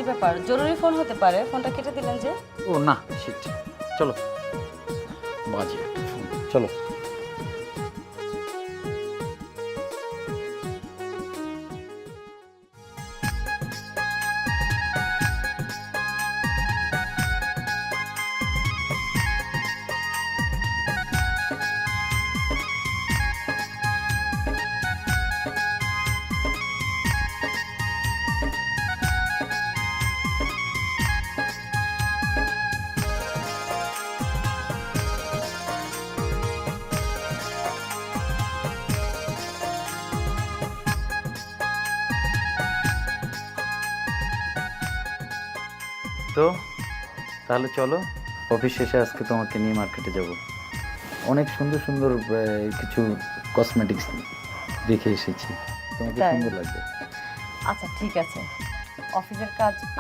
ব্যাপার, জরুরি ফোন হতে পারে, ফোনটা কেটে দিলেন যে? ও না, শিট। চলো, বাজে একটা ফোন। চলো। তো তাহলে চলো, অফিস শেষে আজকে তোমাকে নিয়ে মার্কেটে যাব। অনেক সুন্দর সুন্দর কিছু কসমেটিক্স দেখে এসেছি, তোমাকে তাই? সুন্দর লাগবে। আচ্ছা ঠিক আছে, অফিসের কাজ